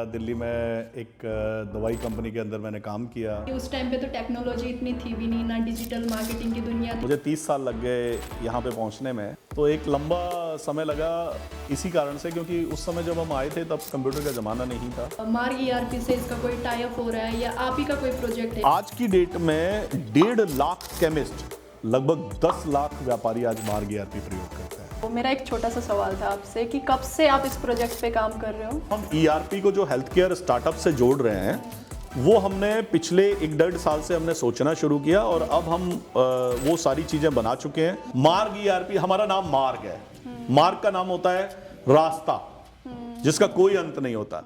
दिल्ली में एक दवाई कंपनी के अंदर मैंने काम किया। उस टाइम पे तो टेक्नोलॉजी इतनी थी भी नहीं, ना डिजिटल मार्केटिंग की दुनिया थी। मुझे 30 साल लग गए यहाँ पे पहुँचने में, तो एक लंबा समय लगा इसी कारण से क्योंकि उस समय जब हम आए थे तब कंप्यूटर का ज़माना नहीं था। मार्ग ईआरपी से इसका कोई टाई अप हो रहा है या आप ही का कोई प्रोजेक्ट है? आज की डेट में 1.5 लाख केमिस्ट, लगभग 10 लाख व्यापारी आज मार्ग ईआरपी प्रयोग करते हैं। तो मेरा एक छोटा सा सवाल था आपसे कि कब से आप इस प्रोजेक्ट पे काम कर रहे हो? हम ईआरपी को जो हेल्थ केयर स्टार्टअप से जोड़ रहे हैं वो हमने पिछले 1.5 साल से हमने सोचना शुरू किया और अब हम वो सारी चीजें बना चुके हैं। मार्ग ईआरपी, हमारा नाम मार्ग है। मार्ग का नाम होता है रास्ता, जिसका कोई अंत नहीं होता।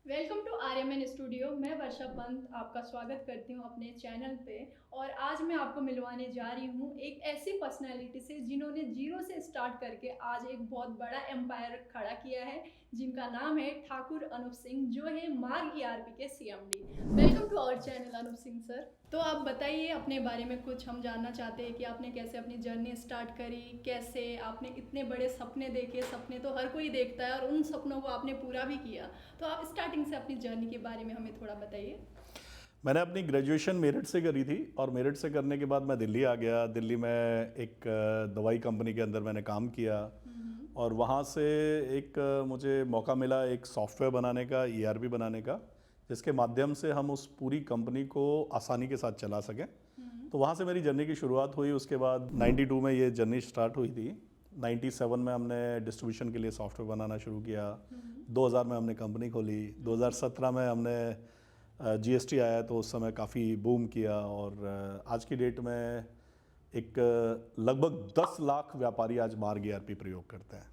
Welcome to Aryaman studio. मैं वर्षा पंत आपका स्वागत करती हूं अपने चैनल पे और आज मैं आपको मिलवाने जा रही हूं एक ऐसी पर्सनालिटी से जिन्होंने जीरो से स्टार्ट करके आज एक बहुत बड़ा एम्पायर खड़ा किया है, जिनका नाम है ठाकुर अनूप सिंह, जो है मार्ग ईआरपी के CMD. Welcome to our channel Anoop Singh sir. तो आप बताइए अपने बारे में कुछ, हम जानना चाहते हैं कि आपने कैसे अपनी जर्नी स्टार्ट करी, कैसे आपने इतने बड़े सपने देखे। सपने तो हर कोई देखता है और उन सपनों को आपने पूरा भी किया। तो आप स्टार्टिंग से अपनी जर्नी के बारे में हमें थोड़ा बताइए। मैंने अपनी ग्रेजुएशन मेरठ से करी थी और मेरठ से करने के बाद मैं दिल्ली आ गया। दिल्ली में एक दवाई कंपनी के अंदर मैंने काम किया और वहाँ से एक मुझे मौका मिला एक सॉफ्टवेयर बनाने का, ईआरपी बनाने का, जिसके माध्यम से हम उस पूरी कंपनी को आसानी के साथ चला सकें। तो वहाँ से मेरी जर्नी की शुरुआत हुई। उसके बाद 92 में ये जर्नी स्टार्ट हुई थी। 97 में हमने डिस्ट्रीब्यूशन के लिए सॉफ्टवेयर बनाना शुरू किया। 2000 में हमने कंपनी खोली। 2017 में हमने जीएसटी आया तो उस समय काफ़ी बूम किया और आज की डेट में एक लगभग 10 लाख व्यापारी आज मार्ग ईआरपी प्रयोग करते हैं।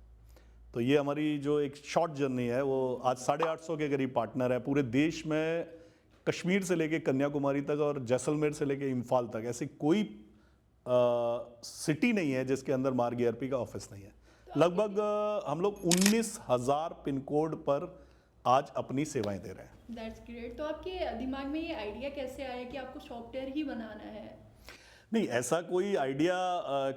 तो ये हमारी जो एक शॉर्ट जर्नी है वो आज 850 के करीब पार्टनर है पूरे देश में। कश्मीर से लेके कन्याकुमारी तक और जैसलमेर से लेके इम्फाल तक ऐसी कोई सिटी नहीं है जिसके अंदर मार्ग ईआरपी का ऑफिस नहीं है। लगभग हम लोग 19,000 पिन कोड पर आज अपनी सेवाएं दे रहे हैं। That's great. तो आपके दिमाग में ये आइडिया कैसे आया कि आपको सॉफ्टवेयर ही बनाना है? नहीं, ऐसा कोई आइडिया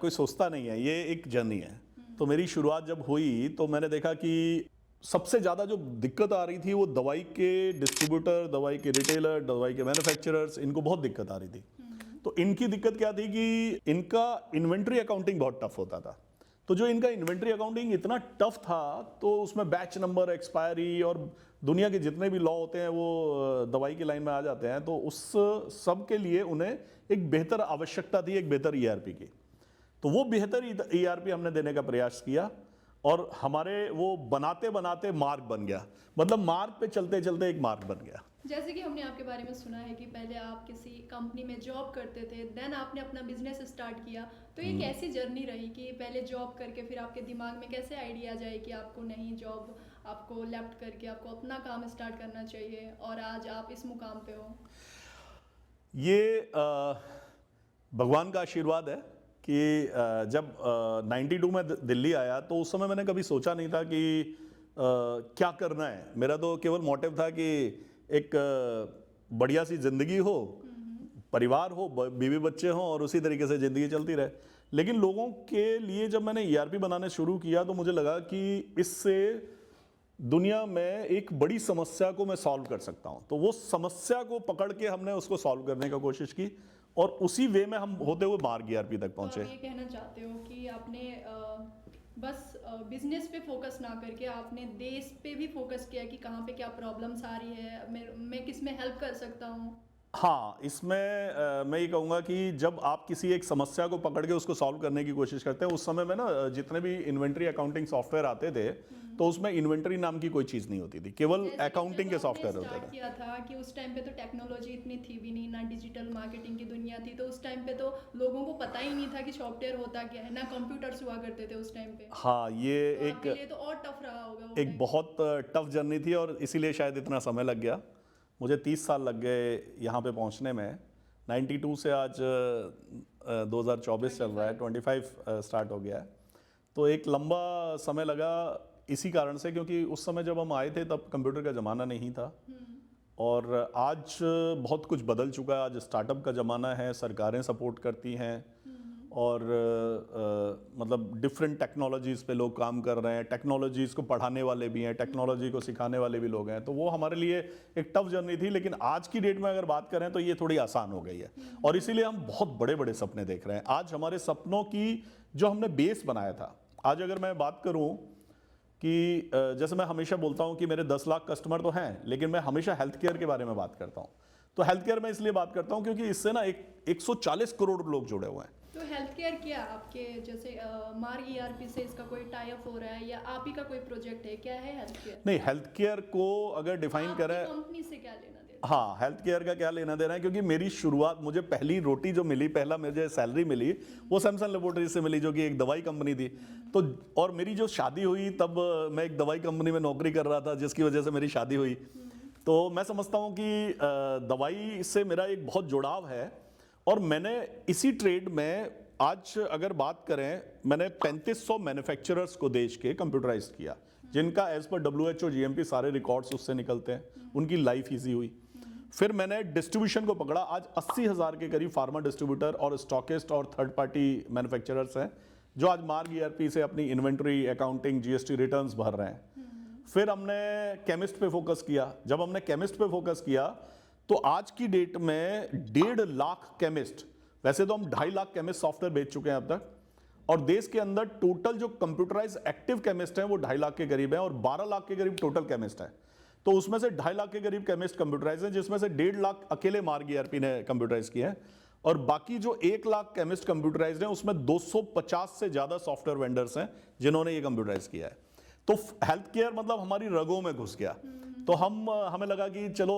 कोई सोचता नहीं है, ये एक जर्नी है। तो मेरी शुरुआत जब हुई तो मैंने देखा कि सबसे ज़्यादा जो दिक्कत आ रही थी वो दवाई के डिस्ट्रीब्यूटर, दवाई के रिटेलर, दवाई के मैन्युफैक्चरर्स, इनको बहुत दिक्कत आ रही थी। तो इनकी दिक्कत क्या थी कि इनका इन्वेंट्री अकाउंटिंग बहुत टफ होता था। तो जो इनका इन्वेंट्री अकाउंटिंग इतना टफ था तो उसमें बैच नंबर, एक्सपायरी और दुनिया के जितने भी लॉ होते हैं वो दवाई की लाइन में आ जाते हैं। तो उस सब के लिए उन्हें एक बेहतर आवश्यकता थी, एक बेहतर ईआरपी की। तो वो बेहतर ईआरपी हमने देने का प्रयास किया और हमारे वो बनाते बनाते मार्ग बन गया। मतलब मार्ग पे चलते चलते एक मार्ग बन गया। जैसे कि हमने आपके बारे में सुना है कि पहले आप किसी कंपनी में जॉब करते थे, देन आपने अपना बिजनेस स्टार्ट किया। तो ये कैसी जर्नी रही कि पहले जॉब करके फिर आपके दिमाग में कैसे आइडिया जाए कि आपको नहीं, जॉब आपको लेफ्ट करके आपको अपना काम स्टार्ट करना चाहिए और आज आप इस मुकाम पे हो? ये भगवान का आशीर्वाद है कि जब 92 में दिल्ली आया तो उस समय मैंने कभी सोचा नहीं था कि क्या करना है। मेरा तो केवल मोटिव था कि एक बढ़िया सी जिंदगी हो, परिवार हो, बीवी बच्चे हों और उसी तरीके से ज़िंदगी चलती रहे। लेकिन लोगों के लिए जब मैंने ईआरपी बनाने शुरू किया तो मुझे लगा कि इससे दुनिया में एक बड़ी समस्या को मैं सॉल्व कर सकता हूं। तो वो समस्या को पकड़ के हमने उसको सॉल्व करने का कोशिश की और उसी वे में हम होते हुए मार्ग ईआरपी तक पहुंचे। तो आप ये कहना चाहते हो कि आपने बस बिजनेस पे फोकस ना करके आपने देश पे भी फोकस किया कि कहाँ पे क्या प्रॉब्लम्स आ रही है, मैं किस में हेल्प कर सकता हूँ? हाँ, इसमें मैं ये कहूँगा कि जब आप किसी एक समस्या को पकड़ के उसको सॉल्व करने की कोशिश करते हैं, उस समय में ना जितने भी इन्वेंट्री अकाउंटिंग सॉफ्टवेयर आते थे तो उसमें इन्वेंट्री नाम की कोई चीज़ नहीं होती थी, केवल अकाउंटिंग के सॉफ्टवेयर होते थे। किया था कि उस टाइम पे तो टेक्नोलॉजी इतनी थी भी नहीं, ना डिजिटल मार्केटिंग की दुनिया थी। तो उस टाइम पे तो लोगों को पता ही नहीं था कि सॉफ्टवेयर होता क्या है, ना कंप्यूटर्स हुआ करते थे उस टाइम पे। हाँ, ये तो एक आपके लिए तो और टफ रहा होगा वो एक टाइम। बहुत टफ जर्नी थी और इसीलिए शायद इतना समय लग गया। मुझे 30 साल लग गए यहाँ पे पहुँचने में। 92 से आज 2024 चल रहा है, 25 स्टार्ट हो गया है। तो एक लंबा समय लगा इसी कारण से क्योंकि उस समय जब हम आए थे तब कंप्यूटर का ज़माना नहीं था और आज बहुत कुछ बदल चुका है। आज स्टार्टअप का ज़माना है, सरकारें सपोर्ट करती हैं और मतलब डिफरेंट टेक्नोलॉजीज़ पे लोग काम कर रहे हैं, टेक्नोलॉजीज़ को पढ़ाने वाले भी हैं, टेक्नोलॉजी को सिखाने वाले भी लोग हैं, तो वो हमारे लिए एक टफ जर्नी थी। लेकिन आज की डेट में अगर बात करें तो ये थोड़ी आसान हो गई है और इसीलिए हम बहुत बड़े बड़े सपने देख रहे हैं। आज हमारे सपनों की जो हमने बेस बनाया था, आज अगर मैं बात करूं कि जैसे मैं हमेशा बोलता हूं कि मेरे 10 लाख कस्टमर तो हैं, लेकिन मैं हमेशा हेल्थ केयर के बारे में बात करता हूं। तो हेल्थ केयर में इसलिए बात करता हूं क्योंकि इससे ना 140 करोड़ लोग जुड़े हुए हैं। तो हेल्थ केयर क्या आपके जैसे मार्ग ईआरपी से इसका कोई टाई अप हो रहा है या आप ही का कोई प्रोजेक्ट है, क्या है हेल्थ केयर? नहीं, हेल्थ केयर को अगर डिफाइन करें, कंपनी से क्या लेना देना? हाँ, हेल्थ केयर का क्या लेना देना है, क्योंकि मेरी शुरुआत, मुझे पहली रोटी जो मिली, पहला मुझे सैलरी मिली वो सैमसंग लेबोरेटरी से मिली, जो कि एक दवाई कंपनी थी। तो और मेरी जो शादी हुई तब मैं एक दवाई कंपनी में नौकरी कर रहा था, जिसकी वजह से मेरी शादी हुई। तो मैं समझता हूँ कि दवाई से मेरा एक बहुत जुड़ाव है और मैंने इसी ट्रेड में, आज अगर बात करें, मैंने 3500 मैन्युफैक्चरर्स को देश के कंप्यूटराइज किया, जिनका एज पर WHO GMP सारे रिकॉर्ड्स उससे निकलते हैं, उनकी लाइफ ईजी हुई। फिर मैंने डिस्ट्रीब्यूशन को पकड़ा। आज 80,000 के करीब फार्मा डिस्ट्रीब्यूटर और स्टॉकिस्ट और थर्ड पार्टी मैन्युफैक्चरर्स हैं जो आज मार्ग ERP से अपनी इन्वेंट्री, अकाउंटिंग, GST रिटर्न्स भर रहे हैं। फिर हमने केमिस्ट पे फोकस किया। जब हमने केमिस्ट पे फोकस किया तो आज की डेट में 1.5 लाख केमिस्ट, वैसे तो हम 2.5 लाख केमिस्ट सॉफ्टवेयर बेच चुके हैं अब तक, और देश के अंदर टोटल जो कंप्यूटराइज एक्टिव केमिस्ट हैं वो 2.5 लाख के करीब हैं और 12 लाख के करीब टोटल केमिस्ट हैं। तो उसमें से 2.5 लाख के करीब केमिस्ट कंप्यूटराइज हैं, जिसमें से 1.5 लाख अकेले मार्ग ERP ने कंप्यूटराइज किए हैं, और बाकी जो 1 लाख केमिस्ट कंप्यूटराइज हैं उसमें 250 से ज्यादा सॉफ्टवेयर वेंडर्स हैं जिन्होंने ये कंप्यूटराइज किया है। तो हेल्थ केयर मतलब हमारी रगों में घुस गया। तो हमें लगा कि चलो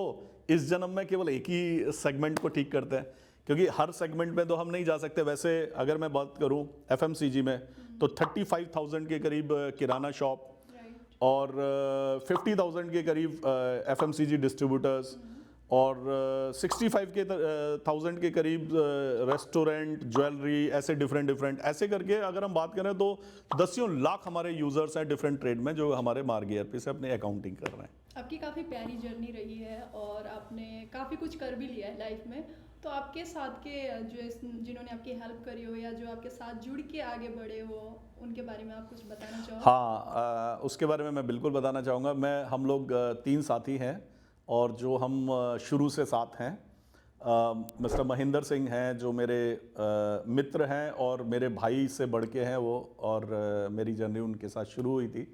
इस जन्म में केवल एक ही सेगमेंट को ठीक करते हैं, क्योंकि हर सेगमेंट में तो हम नहीं जा सकते। वैसे अगर मैं बात करूं FMCG में तो 35,000 के करीब किराना शॉप और 50,000 के करीब FMCG डिस्ट्रीब्यूटर्स और 65,000 के करीब रेस्टोरेंट, ज्वेलरी, ऐसे डिफरेंट ऐसे करके अगर हम बात करें तो 10 लाख हमारे यूजर्स हैं डिफरेंट ट्रेड में जो हमारे मार्ग ERP से अपनी अकाउंटिंग कर रहे हैं। आपकी काफ़ी प्यारी जर्नी रही है और आपने काफ़ी कुछ कर भी लिया है लाइफ में। तो आपके साथ के जिन्होंने आपकी हेल्प करी हो या जो आपके साथ जुड़ के आगे बढ़े हो, उनके बारे में आप कुछ बताना चाहो? हाँ, उसके बारे में मैं बिल्कुल बताना चाहूँगा। हम लोग 3 साथी हैं और जो हम शुरू से साथ हैं। मिस्टर महेंद्र सिंह हैं जो मेरे मित्र हैं और मेरे भाई से बढ़ के हैं वो, और मेरी जर्नी उनके साथ शुरू हुई थी।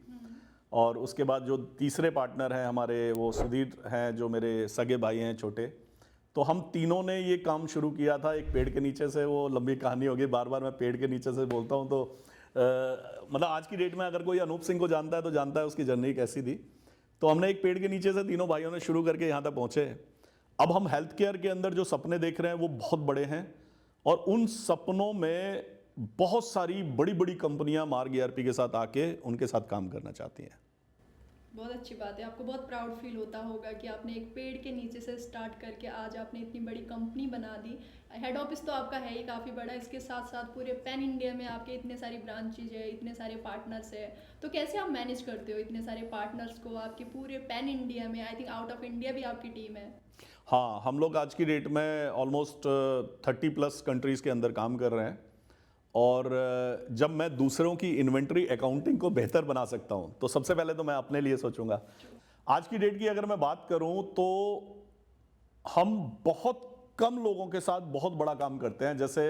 और उसके बाद जो तीसरे पार्टनर हैं हमारे, वो सुधीर हैं जो मेरे सगे भाई हैं छोटे। तो हम तीनों ने ये काम शुरू किया था एक पेड़ के नीचे से। वो लंबी कहानी होगी, बार बार मैं पेड़ के नीचे से बोलता हूँ। तो मतलब आज की डेट में अगर कोई अनूप सिंह को जानता है तो जानता है उसकी जर्नी कैसी थी। तो हमने एक पेड़ के नीचे से तीनों भाइयों ने शुरू करके यहाँ तक पहुँचे। अब हम हेल्थ केयर के अंदर जो सपने देख रहे हैं वो बहुत बड़े हैं और उन सपनों में बहुत सारी बड़ी बड़ी कंपनियां मार्ग ERP के साथ आके उनके साथ काम करना चाहती हैं। बहुत अच्छी बात है। आपको बहुत प्राउड फील होता होगा कि आपने एक पेड़ के नीचे से स्टार्ट करके आज आपने इतनी बड़ी कंपनी बना दी। हेड ऑफिस तो आपका है ही काफ़ी बड़ा, इसके साथ साथ पूरे पैन इंडिया में आपके इतने सारी ब्रांचेज है, इतने सारे पार्टनर्स है। तो कैसे आप मैनेज करते हो इतने सारे पार्टनर्स को? आपके पूरे पैन इंडिया में, I think out of India भी आपकी टीम है। हाँ, हम लोग आज की डेट में ऑलमोस्ट 30+ कंट्रीज़ के अंदर काम कर रहे हैं। और जब मैं दूसरों की इन्वेंट्री अकाउंटिंग को बेहतर बना सकता हूं तो सबसे पहले तो मैं अपने लिए सोचूंगा। आज की डेट की अगर मैं बात करूं तो हम बहुत कम लोगों के साथ बहुत बड़ा काम करते हैं। जैसे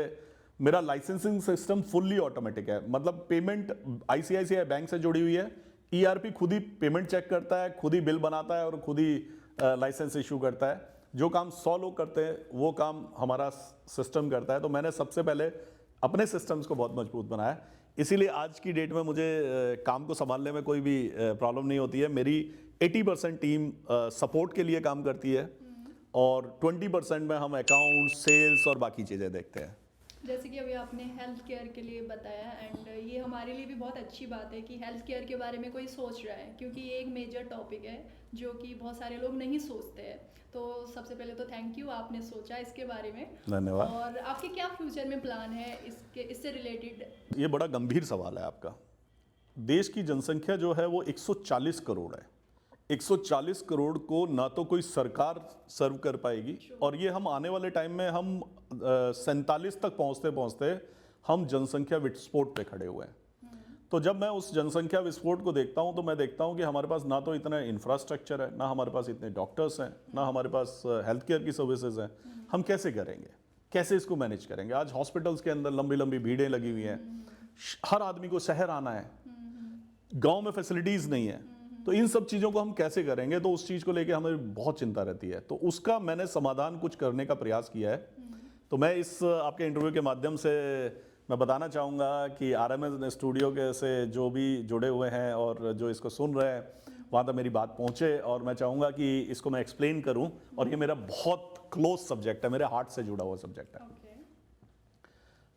मेरा लाइसेंसिंग सिस्टम फुल्ली ऑटोमेटिक है, मतलब पेमेंट ICICI बैंक से जुड़ी हुई है। ERP खुद ही पेमेंट चेक करता है, खुद ही बिल बनाता है और खुद ही लाइसेंस इशू करता है। जो काम 100 लोग करते हैं वो काम हमारा सिस्टम करता है। तो मैंने सबसे पहले अपने सिस्टम्स को बहुत मजबूत बनाया, इसीलिए आज की डेट में मुझे काम को संभालने में कोई भी प्रॉब्लम नहीं होती है। मेरी 80% टीम सपोर्ट के लिए काम करती है और 20% में हम अकाउंट, सेल्स और बाकी चीज़ें देखते हैं। जैसे कि अभी आपने हेल्थ केयर के लिए बताया, एंड ये हमारे लिए भी बहुत अच्छी बात है कि हेल्थ केयर के बारे में कोई सोच रहा है, क्योंकि ये एक मेजर टॉपिक है जो कि बहुत सारे लोग नहीं सोचते हैं। तो सबसे पहले तो थैंक यू, आपने सोचा इसके बारे में। धन्यवाद। और आपके क्या फ्यूचर में प्लान है इससे रिलेटेड? ये बड़ा गंभीर सवाल है आपका। देश की जनसंख्या जो है वो 140 करोड़ है। 140 करोड़ को ना तो कोई सरकार सर्व कर पाएगी, और ये हम आने वाले टाइम में हम 47 तक पहुंचते पहुंचते हम जनसंख्या विस्फोट पे खड़े हुए हैं। तो जब मैं उस जनसंख्या विस्फोट को देखता हूं तो मैं देखता हूं कि हमारे पास ना तो इतना इंफ्रास्ट्रक्चर है, ना हमारे पास इतने डॉक्टर्स हैं, ना हमारे पास हेल्थ केयर की सर्विसेज हैं। हम कैसे करेंगे, कैसे इसको मैनेज करेंगे? आज हॉस्पिटल्स के अंदर लंबी लंबी भीड़ें लगी हुई हैं, हर आदमी को शहर आना है, गांव में फैसिलिटीज नहीं है, तो इन सब चीज़ों को हम कैसे करेंगे? तो उस चीज़ को लेके हमें बहुत चिंता रहती है। तो उसका मैंने समाधान कुछ करने का प्रयास किया है। तो मैं इस आपके इंटरव्यू के माध्यम से मैं बताना चाहूँगा कि RMN स्टूडियो के से जो भी जुड़े हुए हैं और जो इसको सुन रहे हैं, वहाँ तक मेरी बात पहुँचे, और मैं चाहूँगा कि इसको मैं एक्सप्लेन करूँ। और ये मेरा बहुत क्लोज सब्जेक्ट है, मेरे हार्ट से जुड़ा हुआ सब्जेक्ट है।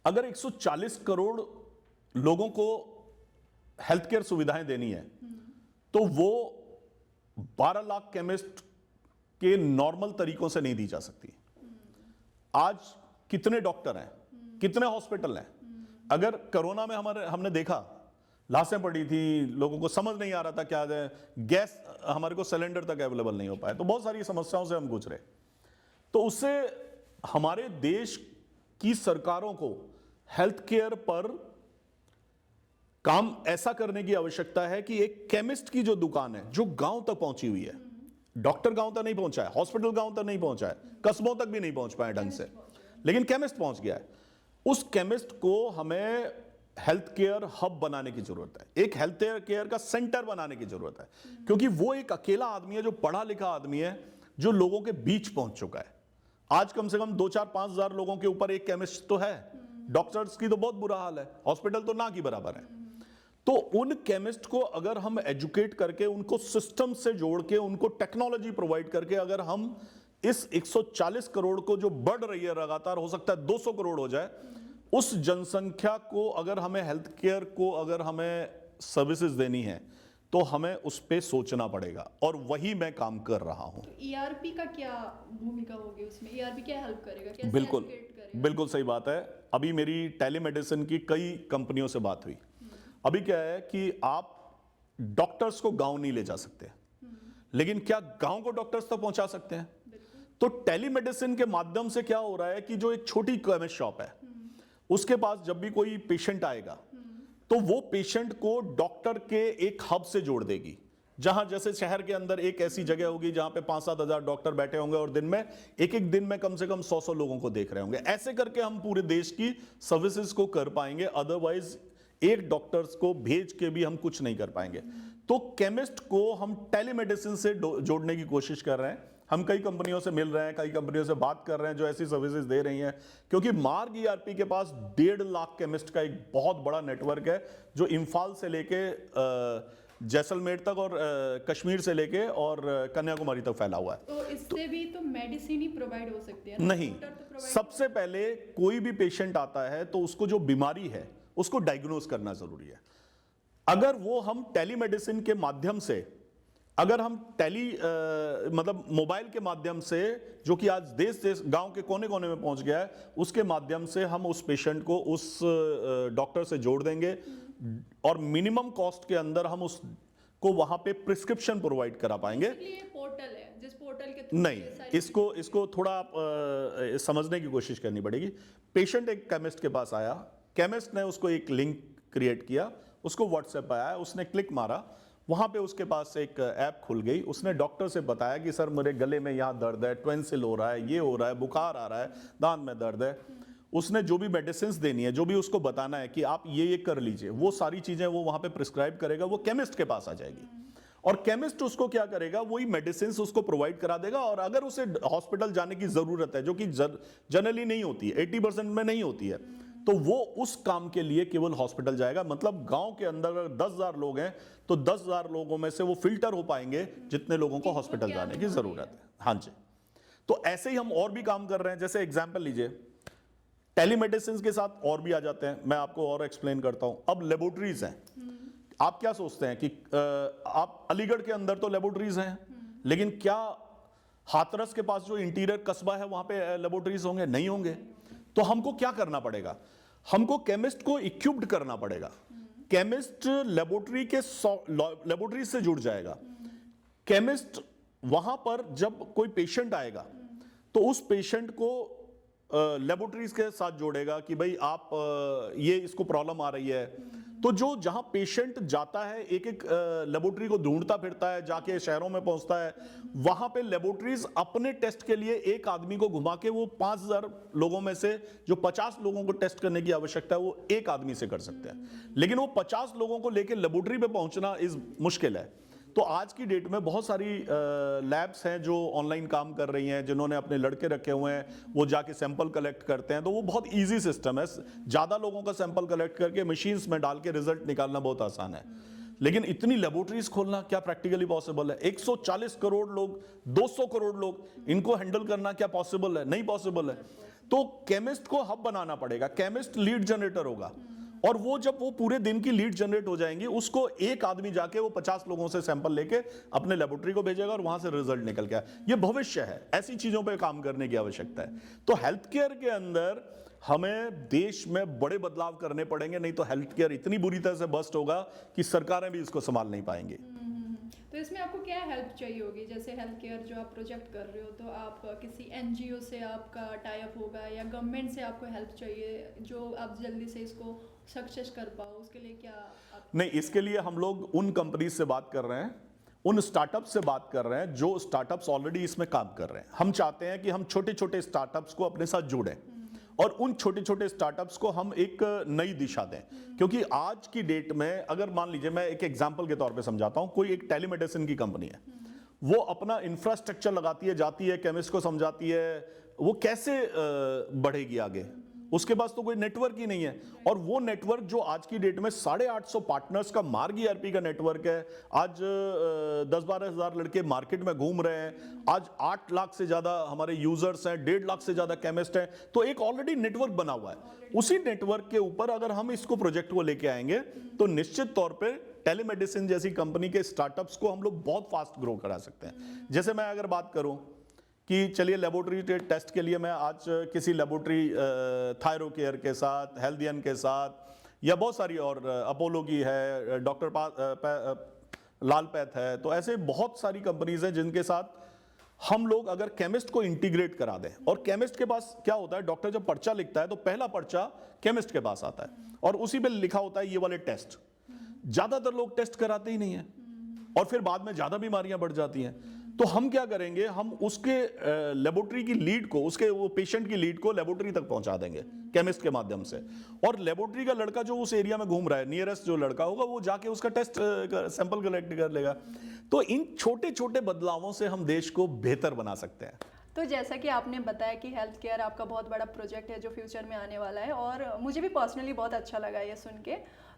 अगर 140 करोड़ लोगों को हेल्थ केयर सुविधाएं देनी है तो वो 12 लाख केमिस्ट के नॉर्मल तरीकों से नहीं दी जा सकती। आज कितने डॉक्टर हैं, कितने हॉस्पिटल हैं? अगर कोरोना में हमने देखा, लाशें पड़ी थी, लोगों को समझ नहीं आ रहा था क्या है, गैस हमारे को सिलेंडर तक अवेलेबल नहीं हो पाया, तो बहुत सारी समस्याओं से हम गुजरे। तो उससे हमारे देश की सरकारों को हेल्थ केयर पर काम ऐसा करने की आवश्यकता है कि एक केमिस्ट की जो दुकान है, जो गांव तक पहुंची हुई है, डॉक्टर गांव तक नहीं पहुंचा है, हॉस्पिटल गांव तक नहीं पहुंचा है, कस्बों तक भी नहीं पहुंच पाए ढंग से, लेकिन केमिस्ट पहुंच गया है। उस केमिस्ट को हमें हेल्थ केयर हब बनाने की जरूरत है, एक हेल्थ केयर का सेंटर बनाने की जरूरत है, क्योंकि वो एक अकेला आदमी है जो पढ़ा लिखा आदमी है, जो लोगों के बीच पहुंच चुका है। आज कम से कम 2-4-5 हजार लोगों के ऊपर एक केमिस्ट तो है। डॉक्टर्स की तो बहुत बुरा हाल है, हॉस्पिटल तो ना की बराबर है। तो उन केमिस्ट को अगर हम एजुकेट करके, उनको सिस्टम से जोड़ के, उनको टेक्नोलॉजी प्रोवाइड करके, अगर हम इस 140 करोड़ को जो बढ़ रही है लगातार, हो सकता है 200 करोड़ हो जाए, उस जनसंख्या को अगर हमें हेल्थ केयर को अगर हमें सर्विसेज देनी है तो हमें उस पे सोचना पड़ेगा, और वही मैं काम कर रहा हूं। तो ERP का क्या भूमिका होगी उसमें? ERP क्या हेल्प करेगा, कैसे बिल्कुल educate करेगा? बिल्कुल सही बात है। अभी मेरी टेलीमेडिसिन की कई कंपनियों से बात हुई। अभी क्या है कि आप डॉक्टर्स को गांव नहीं ले जा सकते, लेकिन क्या गांव को डॉक्टर्स तक पहुंचा सकते हैं? तो टेलीमेडिसिन के माध्यम से क्या हो रहा है कि जो एक छोटी केमिस्ट शॉप है, उसके पास जब भी कोई पेशेंट आएगा तो वो पेशेंट को डॉक्टर के एक हब से जोड़ देगी, जहां जैसे शहर के अंदर एक ऐसी जगह होगी जहां पे 5-7 हजार डॉक्टर बैठे होंगे और दिन में एक दिन में कम से कम 100 लोगों को देख रहे होंगे। ऐसे करके हम पूरे देश की सर्विसेज को कर पाएंगे, अदरवाइज एक डॉक्टर्स को भेज के भी हम कुछ नहीं कर पाएंगे। तो केमिस्ट को हम टेलीमेडिसिन से जोड़ने की कोशिश कर रहे हैं। हम कई कंपनियों से मिल रहे हैं, कई कंपनियों से बात कर रहे हैं जो ऐसी सर्विसेज दे रही हैं, क्योंकि मार्ग ERP के पास 1.5 लाख केमिस्ट का एक बहुत बड़ा नेटवर्क है, जो इम्फाल से लेके जैसलमेर तक और कश्मीर से लेके और कन्याकुमारी तक फैला हुआ है। तो इससे भी तो मेडिसिन ही प्रोवाइड हो सकती है ना? नहीं, डॉक्टर तो provide- सबसे पहले कोई भी पेशेंट आता है तो उसको जो बीमारी है उसको डायग्नोज करना जरूरी है। अगर वो हम टेलीमेडिसिन के माध्यम से, अगर हम मतलब मोबाइल के माध्यम से, जो कि आज देश गांव के कोने कोने में पहुंच गया है, उसके माध्यम से हम उस पेशेंट को उस डॉक्टर से जोड़ देंगे और मिनिमम कॉस्ट के अंदर हम उसको वहां पे प्रिस्क्रिप्शन प्रोवाइड करा पाएंगे। इसलिए पोर्टल है, जिस पोर्टल के थ्रू नहीं, इसको थोड़ा आप समझने की कोशिश करनी पड़ेगी। पेशेंट एक केमिस्ट के पास आया, केमिस्ट ने उसको एक लिंक क्रिएट किया, उसको व्हाट्सएप आया, उसने क्लिक मारा, वहां पे उसके पास एक ऐप खुल गई। उसने डॉक्टर से बताया कि सर मेरे गले में यहाँ दर्द है, टॉन्सिल हो रहा है, ये हो रहा है, बुखार आ रहा है, दांत में दर्द है। उसने जो भी मेडिसिन देनी है, जो भी उसको बताना है कि आप ये कर लीजिए, वो सारी चीजें वो वहां पे प्रिस्क्राइब करेगा, वो केमिस्ट के पास आ जाएगी और केमिस्ट उसको क्या करेगा, वही मेडिसिन उसको प्रोवाइड करा देगा। और अगर उसे हॉस्पिटल जाने की जरूरत है, जो कि जनरली नहीं होती है, 80% में नहीं होती है, तो वो उस काम के लिए केवल हॉस्पिटल जाएगा। मतलब गांव के अंदर अगर 10,000 लोग हैं तो 10,000 लोगों में से वो फिल्टर हो पाएंगे जितने लोगों को हॉस्पिटल जाने की जरूरत है। हाँ जी, तो ऐसे ही हम और भी काम कर रहे हैं। जैसे एग्जांपल लीजिए, टेलीमेडिसिन के साथ और भी आ जाते हैं, मैं आपको और एक्सप्लेन करता हूं। अब लेबोरेटरीज हैं, आप क्या सोचते हैं कि आप अलीगढ़ के अंदर तो लेबोरेटरीज हैं, लेकिन क्या हाथरस के पास जो इंटीरियर कस्बा है वहां पे लेबोरेटरीज होंगे? नहीं होंगे। तो हमको क्या करना पड़ेगा? हमको केमिस्ट को इक्विप्ड करना पड़ेगा। केमिस्ट लेबोरेटरी के लेबोरेटरी से जुड़ जाएगा। केमिस्ट वहां पर जब कोई पेशेंट आएगा तो उस पेशेंट को लेबोरेटरीज के साथ जोड़ेगा कि भाई आप ये इसको प्रॉब्लम आ रही है, तो जो जहां पेशेंट जाता है एक एक लेबोरेटरी को ढूंढता फिरता है, जाके शहरों में पहुंचता है, वहां पे लेबोरेटरीज अपने टेस्ट के लिए एक आदमी को घुमा के वो 5000 लोगों में से जो 50 लोगों को टेस्ट करने की आवश्यकता है वो एक आदमी से कर सकते हैं, लेकिन वो 50 लोगों को लेकर लेबोरेटरी पे पहुंचना इस मुश्किल है। तो आज की डेट में बहुत सारी लैब्स हैं जो ऑनलाइन काम कर रही हैं, जिन्होंने अपने लड़के रखे हुए हैं, वो जाके सैंपल कलेक्ट करते हैं, तो वो बहुत इजी सिस्टम है। ज़्यादा लोगों का सैंपल कलेक्ट करके मशीन्स में डाल के रिजल्ट निकालना बहुत आसान है, लेकिन इतनी लेबोरेटरीज खोलना क्या प्रैक्टिकली पॉसिबल है? 140 करोड़ लोग, 200 करोड़ लोग, इनको हैंडल करना क्या पॉसिबल है? नहीं पॉसिबल है। तो केमिस्ट को हब बनाना पड़ेगा, केमिस्ट लीड जनरेटर होगा, और वो जब वो पूरे दिन की लीड जनरेट हो जाएंगी, उसको एक आदमी जाके वो 50 लोगों से सैंपल लेके अपने लेबोरेटरी को भेजेगा और वहां से रिजल्ट निकल के आए। ये भविष्य है, ऐसी चीजों पे काम करने की आवश्यकता है। तो हेल्थ केयर के अंदर हमें देश में बड़े बदलाव करने पड़ेंगे, नहीं तो हेल्थ केयर इतनी बुरी तरह से बस्ट होगा कि सरकारें भी इसको संभाल नहीं पाएंगी। तो इसमें आपको क्या हेल्प चाहिए होगी? जैसे हेल्थ केयर जो आप प्रोजेक्ट कर रहे हो, तो आप किसी एनजीओ से आपका टाई अप होगा या गवर्नमेंट से आपको हेल्प चाहिए जो आप जल्दी से इसको सक्सेस कर पाओ, उसके लिए क्या आप... नहीं, इसके लिए हम लोग उन कंपनीज से बात कर रहे हैं, उन स्टार्टअप्स से बात कर रहे हैं जो स्टार्टअप्स ऑलरेडी इसमें काम कर रहे हैं। हम चाहते हैं कि हम छोटे छोटे स्टार्टअप्स को अपने साथ जोड़ें और उन छोटे छोटे स्टार्टअप्स को हम एक नई दिशा दें, क्योंकि आज की डेट में अगर मान लीजिए, मैं एक एग्जांपल के तौर पे समझाता हूं, कोई एक टेलीमेडिसिन की कंपनी है, वो अपना इंफ्रास्ट्रक्चर लगाती है, जाती है केमिस्ट को समझाती है, वो कैसे बढ़ेगी आगे? उसके पास तो कोई नेटवर्क ही नहीं है, और वो नेटवर्क जो आज की डेट में 850 पार्टनर्स का मार्ग ईआरपी का नेटवर्क है। आज 10-12 हज़ार लड़के मार्केट में घूम रहे हैं, आज 8 लाख से ज्यादा हमारे यूजर्स हैं, 1.5 लाख से ज्यादा केमिस्ट हैं, तो एक ऑलरेडी नेटवर्क बना हुआ है। उसी नेटवर्क के ऊपर अगर हम इसको प्रोजेक्ट को लेके आएंगे तो निश्चित तौर पर टेलीमेडिसिन जैसी कंपनी के स्टार्टअप्स को हम लोग बहुत फास्ट ग्रो करा सकते हैं। जैसे मैं अगर बात करूं कि चलिए लेबोरेटरी टेस्ट के लिए मैं आज किसी लेबोरेटरी थायरो केयर के साथ, हेल्थियन के साथ, या बहुत सारी और अपोलो की है, डॉक्टर लाल पैथ है, तो ऐसे बहुत सारी कंपनीज हैं जिनके साथ हम लोग अगर केमिस्ट को इंटीग्रेट करा दें। और केमिस्ट के पास क्या होता है, डॉक्टर जब पर्चा लिखता है तो पहला पर्चा केमिस्ट के पास आता है और उसी पे लिखा होता है ये वाले टेस्ट। ज्यादातर लोग टेस्ट कराते ही नहीं है और फिर बाद में ज्यादा बीमारियां बढ़ जाती हैं। तो हम क्या करेंगे, हम उसके लेबोरेटरी की लीड को, उसके वो पेशेंट की लीड को लेबोरेटरी तक पहुंचा देंगे केमिस्ट के माध्यम से, और लेबोरेटरी का लड़का जो उस एरिया में घूम रहा है, नियरेस्ट जो लड़का होगा, वो जाके उसका टेस्ट सैंपल कलेक्ट कर लेगा। तो इन छोटे छोटे बदलावों से हम देश को बेहतर बना सकते हैं। तो जैसा कि आपने बताया कि हेल्थ केयर आपका बहुत बड़ा प्रोजेक्ट है जो फ्यूचर में आने वाला है, और मुझे भी पर्सनली बहुत अच्छा लगा ये सुन के।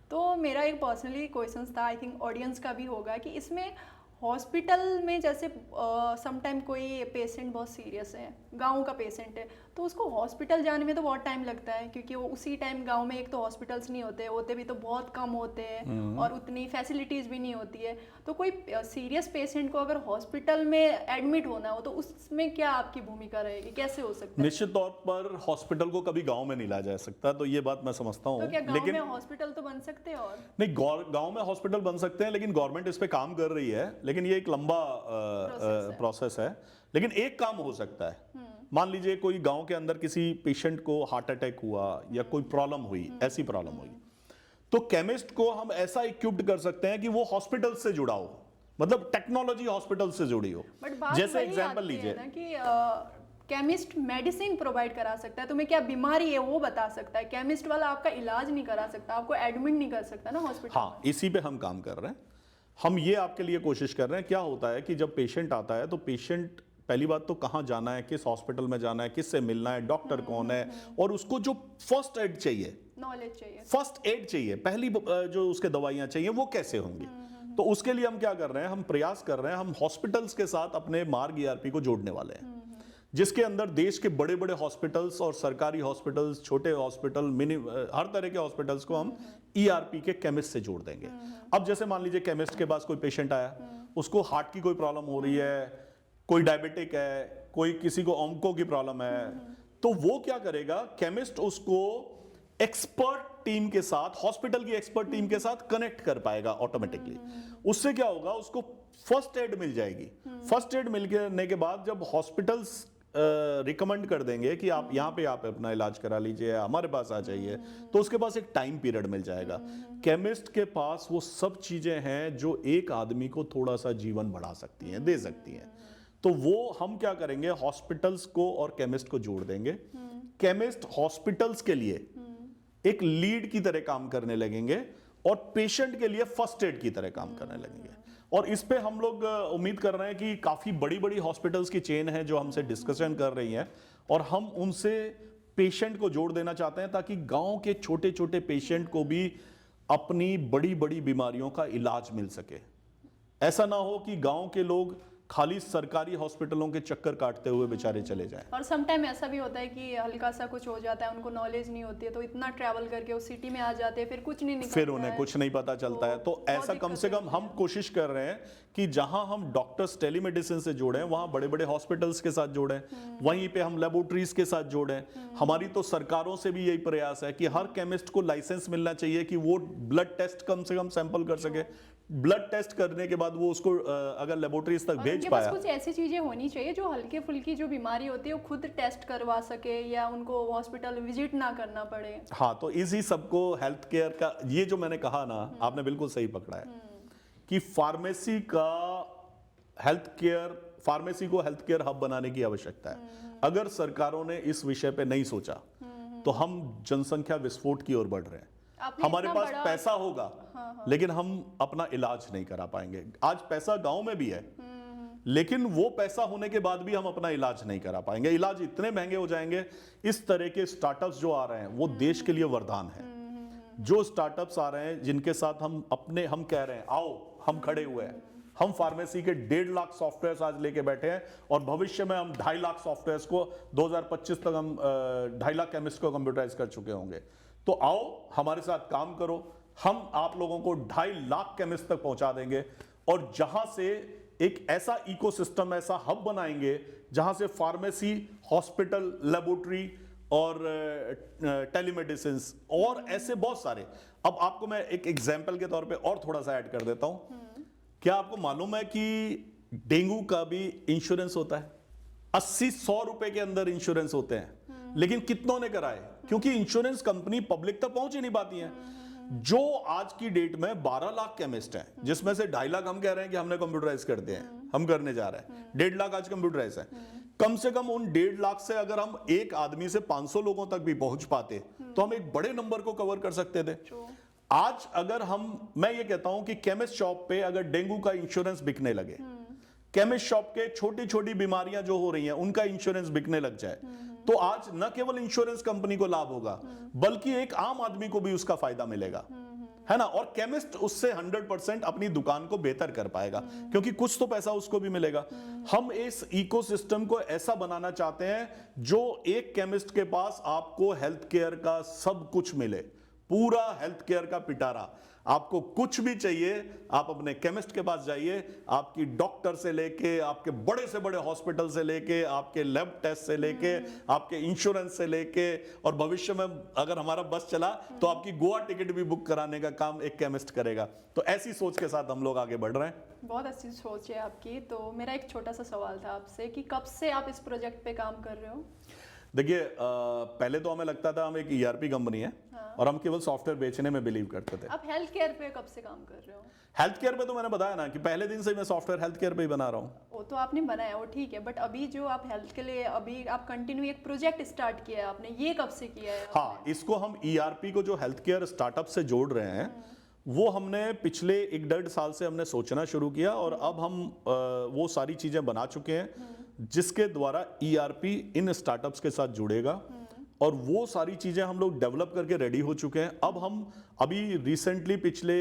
तो मेरा एक पर्सनली क्वेश्चन था, आई थिंक ऑडियंस का भी होगा, कि इसमें हॉस्पिटल में जैसे समटाइम कोई पेशेंट बहुत सीरियस है, गांव का पेशेंट है, तो उसको हॉस्पिटल जाने में तो बहुत टाइम लगता है, क्योंकि वो उसी टाइम गांव में एक तो हॉस्पिटल्स नहीं होते भी तो बहुत कम होते हैं और उतनी फैसिलिटीज़ भी नहीं होती है। तो कोई सीरियस पेशेंट को अगर हॉस्पिटल में एडमिट होना हो तो उसमें क्या आपकी भूमिका रहेगी, कैसे हो सकता है? निश्चित तौर पर हॉस्पिटल को कभी गांव में नहीं लाया जा सकता, तो ये बात मैं समझता हूँ। तो क्या गांव में हॉस्पिटल तो बन सकते हैं? और नहीं, गांव में हॉस्पिटल बन सकते हैं, लेकिन गवर्नमेंट इस पे काम कर रही है, लेकिन ये एक लंबा प्रोसेस है। लेकिन एक काम हो सकता है, मान लीजिए कोई गांव के अंदर किसी पेशेंट को हार्ट अटैक हुआ या कोई प्रॉब्लम हुई, ऐसी प्रॉब्लम हुई, तो केमिस्ट को हम ऐसा इक्विप्ड कर सकते हैं कि वो हॉस्पिटल से जुड़ा हो, मतलब टेक्नोलॉजी हॉस्पिटल से जुड़ी हो। जैसे एग्जांपल लीजिए कि केमिस्ट मेडिसिन प्रोवाइड करा सकता है, तुम्हें क्या बीमारी है वो बता सकता है, केमिस्ट वाला आपका इलाज नहीं करा सकता, आपको एडमिट नहीं कर सकता ना हॉस्पिटल। हाँ, इसी पे हम काम कर रहे हैं। हम ये आपके लिए कोशिश कर रहे हैं। क्या होता है कि जब पेशेंट आता है तो पेशेंट पहली बात तो कहाँ जाना है, किस हॉस्पिटल में जाना है, किससे मिलना है, डॉक्टर कौन है, और उसको जो फर्स्ट एड चाहिए, नॉलेज चाहिए, फर्स्ट एड चाहिए, पहली जो उसके दवाइयाँ चाहिए, वो कैसे होंगी। तो उसके लिए हम क्या कर रहे हैं, हम प्रयास कर रहे हैं, हम हॉस्पिटल्स के साथ अपने मार्ग ईआरपी को जोड़ने वाले हैं, जिसके अंदर देश के बड़े बड़े हॉस्पिटल्स और सरकारी हॉस्पिटल्स, छोटे हॉस्पिटल, हर तरह के हॉस्पिटल्स को हम ईआरपी के केमिस्ट से जोड़ देंगे। अब जैसे मान लीजिए केमिस्ट के पास कोई पेशेंट आया, उसको हार्ट की कोई प्रॉब्लम हो रही है, कोई डायबिटिक है, कोई किसी को ऑन्को की प्रॉब्लम है, तो वो क्या करेगा, केमिस्ट उसको एक्सपर्ट टीम के साथ, हॉस्पिटल की एक्सपर्ट टीम के साथ कनेक्ट कर पाएगा ऑटोमेटिकली। उससे क्या होगा, उसको फर्स्ट एड मिल जाएगी। फर्स्ट एड मिलने के बाद जब हॉस्पिटल्स रिकमेंड कर देंगे कि आप यहाँ पे आप अपना इलाज करा लीजिए, हमारे पास आ जाइए, तो उसके पास एक टाइम पीरियड मिल जाएगा। केमिस्ट के पास वो सब चीजें हैं जो एक आदमी को थोड़ा सा जीवन बढ़ा सकती हैं, दे सकती हैं। तो वो हम क्या करेंगे, हॉस्पिटल्स को और केमिस्ट को जोड़ देंगे। केमिस्ट हॉस्पिटल्स के लिए एक लीड की तरह काम करने लगेंगे और पेशेंट के लिए फर्स्ट एड की तरह काम करने लगेंगे। और इस पे हम लोग उम्मीद कर रहे हैं कि काफी बड़ी बड़ी हॉस्पिटल्स की चेन है जो हमसे डिस्कशन कर रही हैं, और हम उनसे पेशेंट को जोड़ देना चाहते हैं ताकि गांव के छोटे छोटे पेशेंट को भी अपनी बड़ी बड़ी बीमारियों का इलाज मिल सके। ऐसा ना हो कि गांव के लोग खाली सरकारी हॉस्पिटलों के चक्कर काटते हुए बेचारे चले जाएं। और सम टाइम ऐसा भी होता है कि हल्का सा कुछ हो जाता है, उनको नॉलेज नहीं होती है, तो इतना ट्रैवल करके उस सिटी में आ जाते हैं, फिर कुछ नहीं निकलता फिर उन्हें कुछ नहीं पता चलता है। तो ऐसा कम से कम हम कोशिश कर रहे हैं कि जहां हम डॉक्टर्स टेलीमेडिसिन से जोड़ें, वहां बड़े बड़े हॉस्पिटल्स के साथ जोड़ें, वहीं पे हम लेबोरेटरीज के साथ जोड़ें। हमारी तो सरकारों से भी यही प्रयास है कि हर केमिस्ट को लाइसेंस मिलना चाहिए कि वो ब्लड टेस्ट कम से कम सैंपल कर सके। ब्लड टेस्ट करने के बाद वो उसको अगर लेबोरेटरीज तक भेज पाया, कुछ ऐसी चीजें होनी चाहिए जो हल्के फुल्की जो बीमारी होती है वो खुद टेस्ट करवा सके या उनको हॉस्पिटल विजिट ना करना पड़े। हाँ, तो इसी सबको हेल्थ केयर का, ये जो मैंने कहा ना, आपने बिल्कुल सही पकड़ा है कि फार्मेसी को हेल्थ केयर हब बनाने की आवश्यकता है। अगर सरकारों ने इस विषय पे नहीं सोचा तो हम जनसंख्या विस्फोट की ओर बढ़ रहे हैं। हमारे पास पैसा होगा, लेकिन हम अपना इलाज नहीं करा पाएंगे। आज पैसा गांव में भी है, लेकिन वो पैसा होने के बाद भी हम अपना इलाज नहीं करा पाएंगे। इलाज इतने महंगे हो जाएंगे। इस तरह के स्टार्टअप्स जो आ रहे हैं वो देश के लिए वरदान है। जो स्टार्टअप्स आ रहे हैं जिनके साथ हम कह रहे हैं आओ, हम खड़े हुए हैं। हम फार्मेसी के 1.5 लाख सॉफ्टवेयर आज लेके बैठे हैं और भविष्य में हम 2.5 लाख सॉफ्टवेयर को 2025 तक हम 2.5 लाख केमिस्ट को कंप्यूटराइज कर चुके होंगे। तो आओ हमारे साथ काम करो, हम आप लोगों को 2.5 लाख केमिस्ट तक पहुंचा देंगे और जहां से एक ऐसा इकोसिस्टम, ऐसा हब बनाएंगे जहां से फार्मेसी, हॉस्पिटल, लेबोरेटरी और टेलीमेडिसिन और ऐसे बहुत सारे। अब आपको मैं एक एग्जांपल के तौर पे और थोड़ा सा ऐड कर देता हूं। क्या आपको मालूम है कि डेंगू का भी इंश्योरेंस होता है? 80-100 रुपए के अंदर इंश्योरेंस होते हैं, लेकिन कितनों ने कराए? क्योंकि इंश्योरेंस कंपनी पब्लिक तक पहुंच ही नहीं पाती है। जो आज की डेट में 12 लाख केमिस्ट हैं, जिसमें से 2.5 लाख हम कह रहे हैं कि हमने कंप्यूटराइज कर दिए हैं, हम करने जा रहे हैं। 1.5 लाख आज कंप्यूटराइज है। कम से कम उन 1.5 लाख से अगर हम एक आदमी से 500 लोगों तक भी पहुंच पाते तो हम एक बड़े नंबर को कवर कर सकते थे। आज अगर मैं ये कहता हूं कि केमिस्ट शॉप पे अगर डेंगू का इंश्योरेंस बिकने लगे, केमिस्ट शॉप के छोटी छोटी बीमारियां जो हो रही हैं उनका इंश्योरेंस बिकने लग जाए, तो आज न केवल इंश्योरेंस कंपनी को लाभ होगा बल्कि एक आम आदमी को भी उसका फायदा मिलेगा, है ना। और केमिस्ट उससे 100% अपनी दुकान को बेहतर कर पाएगा क्योंकि कुछ तो पैसा उसको भी मिलेगा। हम इस इकोसिस्टम को ऐसा बनाना चाहते हैं जो एक केमिस्ट के पास आपको हेल्थ केयर का सब कुछ मिले, पूरा हेल्थ केयर का पिटारा। आपको कुछ भी चाहिए आप अपने केमिस्ट के पास जाइए। आपकी डॉक्टर से लेके, आपके बड़े से बड़े हॉस्पिटल से लेके, आपके लैब टेस्ट से लेके, आपके इंश्योरेंस से लेके, और भविष्य में अगर हमारा बस चला तो आपकी गोवा टिकट भी बुक कराने का काम एक केमिस्ट करेगा। तो ऐसी सोच के साथ हम लोग आगे बढ़ रहे हैं। बहुत अच्छी सोच है आपकी। तो मेरा एक छोटा सा सवाल था आपसे कि कब से आप इस प्रोजेक्ट पे काम कर रहे हो? देखिए, पहले तो हमें लगता था हम एक ERP कंपनी है और हम केवल सॉफ्टवेयर बेचने में बिलीव करते थे। आप हेल्थ केयर पे कब से काम कर रहे हो? हेल्थ केयर पे तो मैंने बताया ना कि पहले दिन से ही मैं सॉफ्टवेयर हेल्थ केयर पे ही बना रहा हूँ। वो तो आपने बनाया, वो ठीक है, बट अभी जो आप हेल्थ के लिए अभी आप कंटिन्यू एक प्रोजेक्ट स्टार्ट किया है आपने, ये कब से किया है? हाँ, इसको हम ERP को जो हेल्थ केयर स्टार्टअप से जोड़ रहे हैं वो हमने पिछले 1-1.5 साल से हमने सोचना शुरू किया और अब हम वो सारी चीजें बना चुके हैं जिसके द्वारा ERP इन स्टार्टअप्स के साथ जुड़ेगा और वो सारी चीजें हम लोग डेवलप करके रेडी हो चुके हैं। अब हम अभी रिसेंटली पिछले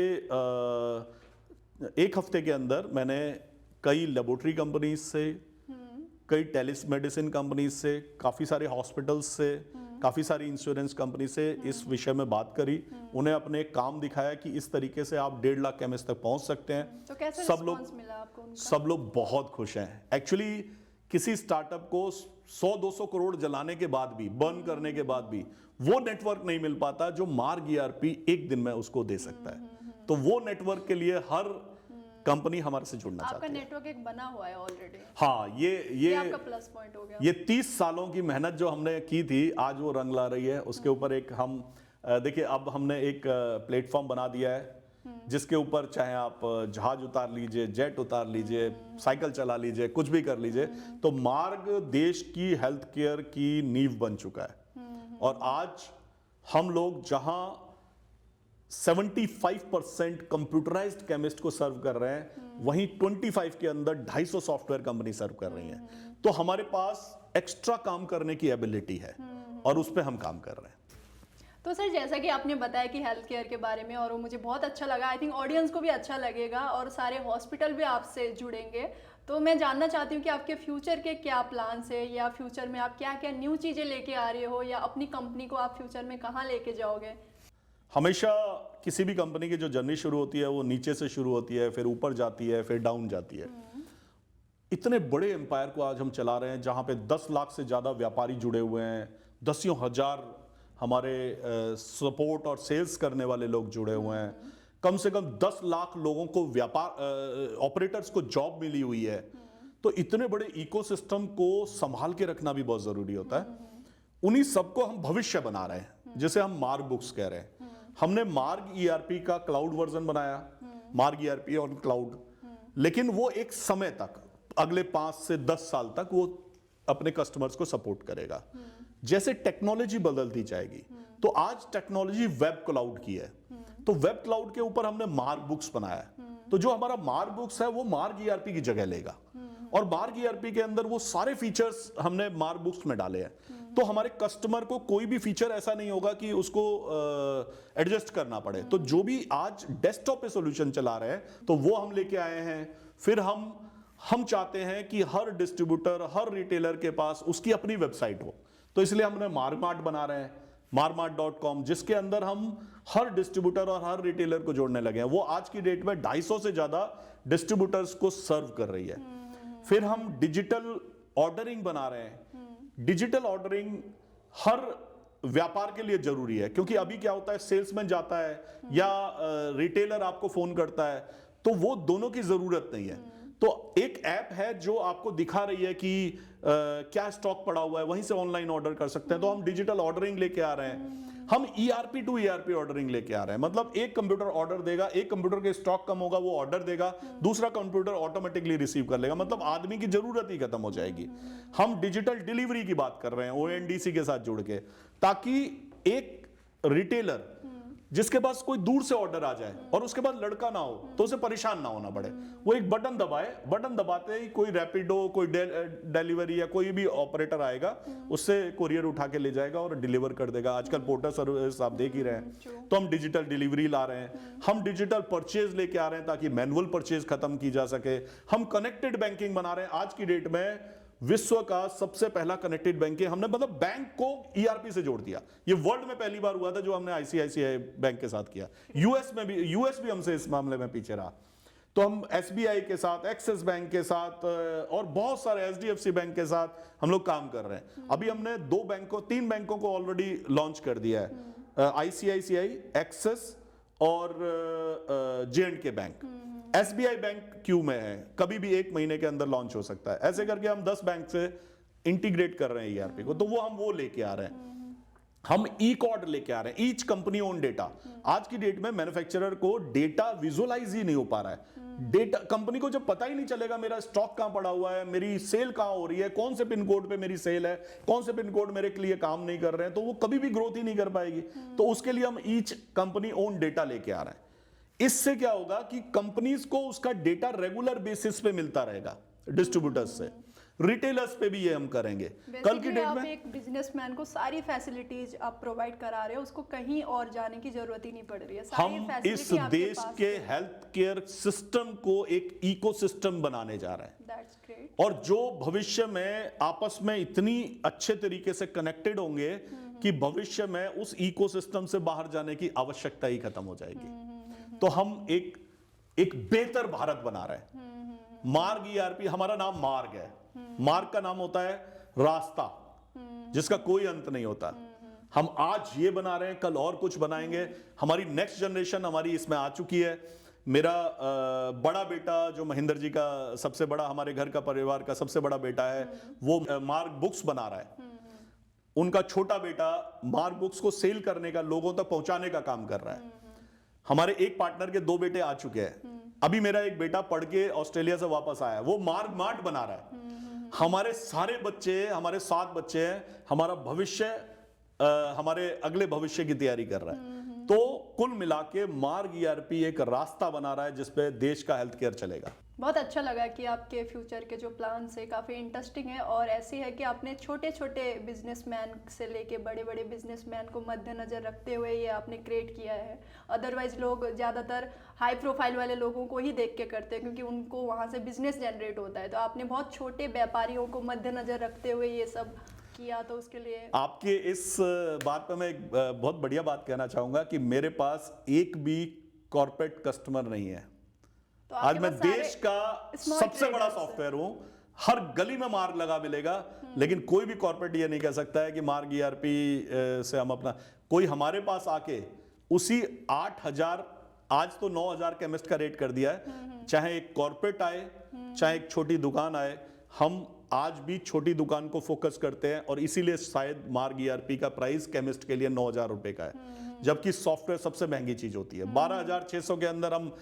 1 हफ्ते के अंदर मैंने कई लेबोरेटरी कंपनीज से, कई टेलीमेडिसिन कंपनीज से, काफ़ी सारे हॉस्पिटल्स से, काफ़ी सारी इंश्योरेंस कंपनी से इस विषय में बात करी। उन्हें अपने काम दिखाया कि इस तरीके से आप 1.5 लाख केमिस्ट तक पहुंच सकते हैं। तो कैसा सब रिस्पांस मिला आपको उनका? सब लोग बहुत खुश हैं। एक्चुअली किसी स्टार्टअप को 100-200 करोड़ जलाने के बाद भी, बर्न करने के बाद भी वो नेटवर्क नहीं मिल पाता जो मार्ग ERP एक दिन में उसको दे सकता है। तो वो नेटवर्क के लिए हर कंपनी हमारे से जुड़ना आपका चाहती है। नेटवर्क एक बना हुआ है ऑलरेडी, हाँ, ये आपका प्लस पॉइंट हो गया। ये 30 सालों की मेहनत जो हमने की थी आज वो रंग ला रही है। उसके ऊपर एक हम देखिए अब हमने एक प्लेटफॉर्म बना दिया है जिसके ऊपर चाहे आप जहाज उतार लीजिए, जेट उतार लीजिए, साइकिल चला लीजिए, कुछ भी कर लीजिए, तो मार्ग देश की हेल्थ केयर की नींव बन चुका है। और आज हम लोग जहां 75% कंप्यूटराइज्ड केमिस्ट को सर्व कर रहे हैं, वहीं 25 के अंदर 250 सॉफ्टवेयर कंपनी सर्व कर रही हैं। तो हमारे पास एक्स्ट्रा काम करने की एबिलिटी है और उस पर हम काम कर रहे हैं। तो सर जैसा कि आपने बताया कि हेल्थ केयर के बारे में, और वो मुझे बहुत अच्छा लगा, आई थिंक ऑडियंस को भी अच्छा लगेगा और सारे हॉस्पिटल भी आपसे जुड़ेंगे। तो मैं जानना चाहती हूँ कि आपके फ्यूचर के क्या प्लान्स है, या फ्यूचर में आप क्या क्या न्यू चीज़ें लेके आ रहे हो, या अपनी कंपनी को आप फ्यूचर में कहाँ लेके जाओगे? हमेशा किसी भी कंपनी की जो जर्नी शुरू होती है वो नीचे से शुरू होती है, फिर ऊपर जाती है, फिर डाउन जाती है। इतने बड़े एम्पायर को आज हम चला रहे हैं जहां पे 10 लाख से ज्यादा व्यापारी जुड़े हुए हैं, दसियों हजार हमारे सपोर्ट और सेल्स करने वाले लोग जुड़े हुए हैं, कम से कम 10 लाख लोगों को व्यापार ऑपरेटर्स को जॉब मिली हुई है। तो इतने बड़े इकोसिस्टम को संभाल के रखना भी बहुत जरूरी होता है। उन्हीं सबको हम भविष्य बना रहे हैं, जिसे हम मार्ग बुक्स कह रहे हैं। हमने मार्ग ईआरपी का क्लाउड वर्जन बनाया, मार्ग ईआरपी ऑन क्लाउड, लेकिन वो एक समय तक, अगले 5 से 10 साल तक वो अपने कस्टमर्स को सपोर्ट करेगा। जैसे टेक्नोलॉजी बदलती जाएगी, तो आज टेक्नोलॉजी वेब क्लाउड की है, तो वेब क्लाउड के ऊपर हमने मार्ग बुक्स बनाया है। तो जो हमारा मार्ग बुक्स है वो मार्ग ईआरपी की जगह लेगा, और मार्ग ईआरपी के अंदर वो सारे फीचर्स हमने मार्ग बुक्स में डाले हैं। तो हमारे कस्टमर को कोई भी फीचर ऐसा नहीं होगा कि उसको एडजस्ट करना पड़े। तो जो भी आज डेस्कटॉप पे सॉल्यूशन चला रहे हैं, तो वो हम लेके आए हैं। फिर हम चाहते हैं कि हर डिस्ट्रीब्यूटर, हर रिटेलर के पास उसकी अपनी वेबसाइट हो, तो इसलिए हमने मार्गमार्ट बना रहे हैं, marmart.com, जिसके अंदर हम हर डिस्ट्रीब्यूटर और हर रिटेलर को जोड़ने लगे हैं। वो आज की डेट में 250 से ज्यादा डिस्ट्रीब्यूटर्स को सर्व कर रही है। फिर हम डिजिटल ऑर्डरिंग बना रहे हैं। डिजिटल ऑर्डरिंग हर व्यापार के लिए जरूरी है, क्योंकि अभी क्या होता है, सेल्समैन जाता है या रिटेलर आपको फोन करता है, तो वो दोनों की जरूरत नहीं है। तो एक ऐप है जो आपको दिखा रही है कि क्या स्टॉक पड़ा हुआ है, वहीं से ऑनलाइन ऑर्डर कर सकते हैं। तो हम डिजिटल ऑर्डरिंग लेके आ रहे हैं। हम ईआरपी टू ईआरपी ऑर्डरिंग लेके आ रहे हैं। मतलब एक कंप्यूटर ऑर्डर देगा, एक कंप्यूटर के स्टॉक कम होगा, वो ऑर्डर देगा, दूसरा कंप्यूटर ऑटोमेटिकली रिसीव कर लेगा। मतलब आदमी की जरूरत ही खत्म हो जाएगी। हम डिजिटल डिलीवरी की बात कर रहे हैं ओएनडीसी के साथ जुड़ के, ताकि एक रिटेलर जिसके पास कोई दूर से ऑर्डर आ जाए और उसके पास लड़का ना हो, तो उसे परेशान ना होना पड़े। वो एक बटन दबाए, बटन दबाते ही कोई रैपिडो, कोई डिलीवरी या कोई भी ऑपरेटर आएगा, उससे कुरियर उठा के ले जाएगा और डिलीवर कर देगा। आजकल पोर्टर सर्विस आप देख ही रहे हैं। तो हम डिजिटल डिलीवरी ला रहे हैं। हम डिजिटल परचेज लेके आ रहे हैं ताकि मैनुअल परचेज खत्म की जा सके। हम कनेक्टेड बैंकिंग बना रहे हैं। आज की डेट में विश्व का सबसे पहला कनेक्टेड बैंक है हमने, मतलब बैंक को ईआरपी से जोड़ दिया। ये वर्ल्ड में पहली बार हुआ था, जो हमने आईसीआईसीआई बैंक के साथ किया। यूएस भी हमसे इस मामले में पीछे रहा। तो हम एसबीआई के साथ, एक्सिस बैंक के साथ और बहुत सारे एचडीएफसी बैंक के साथ हम लोग काम कर रहे हैं। अभी हमने 3 बैंकों को ऑलरेडी लॉन्च कर दिया है, आईसीआईसीआई, एक्सिस और जे&के बैंक। एसबीआई बैंक क्यू में है, कभी भी 1 महीने के अंदर लॉन्च हो सकता है। ऐसे करके हम 10 बैंक से इंटीग्रेट कर रहे हैं ईआरपी को। तो वो हम लेके आ रहे हैं। हम ई कॉर्ड लेके आ रहे हैं, ईच कंपनी ओन डेटा। आज की डेट में मैन्युफैक्चरर को डेटा विजुअलाइज ही नहीं हो पा रहा है। डेटा कंपनी को जब पता ही नहीं चलेगा मेरा स्टॉक कहां पड़ा हुआ है, मेरी सेल कहां हो रही है, कौन से पिन कोड पे मेरी सेल है, कौन से पिन कोड मेरे लिए काम नहीं कर रहे हैं, तो वो कभी भी ग्रोथ ही नहीं कर पाएगी। तो उसके लिए हम ईच कंपनी ओन डेटा लेके आ रहे हैं। इससे क्या होगा कि कंपनीज को उसका डेटा रेगुलर बेसिस पे मिलता रहेगा, डिस्ट्रीब्यूटर्स से। रिटेलर्स पे भी ये हम करेंगे। कल की डेट आप में एक बिजनेसमैन को सारी फैसिलिटीज आप प्रोवाइड करा रहे हो, उसको कहीं और जाने की जरूरत ही नहीं पड़ रही है। हम इस देश के हेल्थ केयर सिस्टम को एक इकोसिस्टम बनाने जा रहे हैं। That's great. और जो भविष्य में आपस में इतनी अच्छे तरीके से कनेक्टेड होंगे कि भविष्य में उस इकोसिस्टम से बाहर जाने की आवश्यकता ही खत्म हो जाएगी। तो हम एक बेहतर भारत बना रहे हैं। मार्ग ईआरपी, हमारा नाम मार्ग है। मार्ग का नाम होता है रास्ता, जिसका कोई अंत नहीं होता। हम आज ये बना रहे हैं, कल और कुछ बनाएंगे। हमारी नेक्स्ट जनरेशन हमारी इसमें आ चुकी है। मेरा बड़ा बेटा जो महेंद्र जी का सबसे बड़ा, हमारे घर का परिवार का सबसे बड़ा बेटा है, वो मार्क बुक्स बना रहा है। उनका छोटा बेटा मार्क बुक्स को सेल करने का, लोगों तक पहुंचाने का काम कर रहा है। हमारे एक पार्टनर के 2 बेटे आ चुके हैं। अभी मेरा एक बेटा पढ़ के ऑस्ट्रेलिया से वापस आया, वो मार्क मार्ट बना रहा है। हमारे सारे बच्चे, हमारे 7 बच्चे हैं, हमारा भविष्य, हमारे अगले भविष्य की तैयारी कर रहा है। तो कुल मिला के मार्ग ईआरपी एक रास्ता बना रहा है जिसपे देश का हेल्थ केयर चलेगा। बहुत अच्छा लगा कि आपके फ्यूचर के जो प्लान्स है काफ़ी इंटरेस्टिंग है, और ऐसे है कि आपने छोटे छोटे बिजनेसमैन से लेके बड़े बड़े बिजनेसमैन को मद्देनज़र रखते हुए ये आपने क्रिएट किया है। अदरवाइज लोग ज़्यादातर हाई प्रोफाइल वाले लोगों को ही देख के करते हैं क्योंकि उनको वहाँ से बिजनेस जनरेट होता है। तो आपने बहुत छोटे व्यापारियों को मद्देनज़र रखते हुए ये सब किया, तो उसके लिए आपके इस बात पे मैं एक बहुत बढ़िया बात कहना चाहूंगा कि मेरे पास एक भी कॉर्पोरेट कस्टमर नहीं है। तो आज आपके मैं पास सारे देश का small सबसे बड़ा traders हैं। सॉफ्टवेयर हूं, हर गली में मार्ग लगा मिलेगा, लेकिन कोई भी कॉर्पोरेट ये नहीं कह सकता है कि मार्ग ईआरपी से हम अपना, कोई हमारे पास आके उसी 8,000, आज तो 9,000 केमिस्ट का रेट कर दिया है। चाहे एक कॉर्पोरेट आए, चाहे एक छोटी दुकान आए, हम आज भी छोटी दुकान को फोकस करते हैं, और इसीलिए शायद मार्ग ईआरपी का प्राइस केमिस्ट के लिए 9,000 रुपए का है, जबकि सॉफ्टवेयर सबसे महंगी चीज होती है। 12,600 के अंदर हम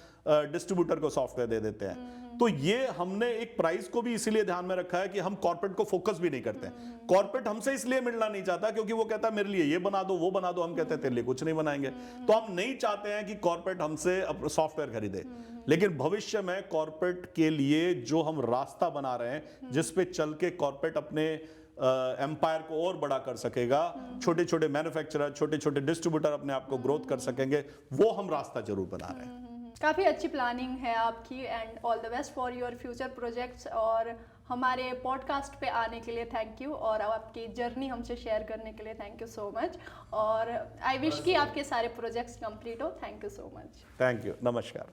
डिस्ट्रीब्यूटर को सॉफ्टवेयर दे देते हैं। तो ये हमने एक प्राइस को भी इसीलिए ध्यान में रखा है कि हम कॉर्पोरेट को फोकस भी नहीं करते। कॉर्पोरेट हमसे इसलिए मिलना नहीं चाहता क्योंकि वो कहता है मेरे लिए ये बना दो, वो बना दो, हम कहते हैं तेरे लिए कुछ नहीं बनाएंगे। तो हम नहीं चाहते हैं कि कॉर्पोरेट हमसे सॉफ्टवेयर खरीदे, लेकिन भविष्य में कॉर्पोरेट के लिए जो हम रास्ता बना रहे हैं जिसपे चल के कॉर्पोरेट अपने एम्पायर को और बड़ा कर सकेगा, छोटे छोटे मैन्युफैक्चरर, छोटे छोटे डिस्ट्रीब्यूटर अपने आप को ग्रोथ कर सकेंगे, वो हम रास्ता जरूर बना रहे हैं। काफ़ी अच्छी प्लानिंग है आपकी, and all the best for your future projects. और हमारे पॉडकास्ट पे आने के लिए थैंक यू, और आपकी जर्नी हमसे शेयर करने के लिए थैंक यू सो मच। और आई विश कि आपके सारे प्रोजेक्ट्स कंप्लीट हो। Thank you so much. Thank you, नमस्कार।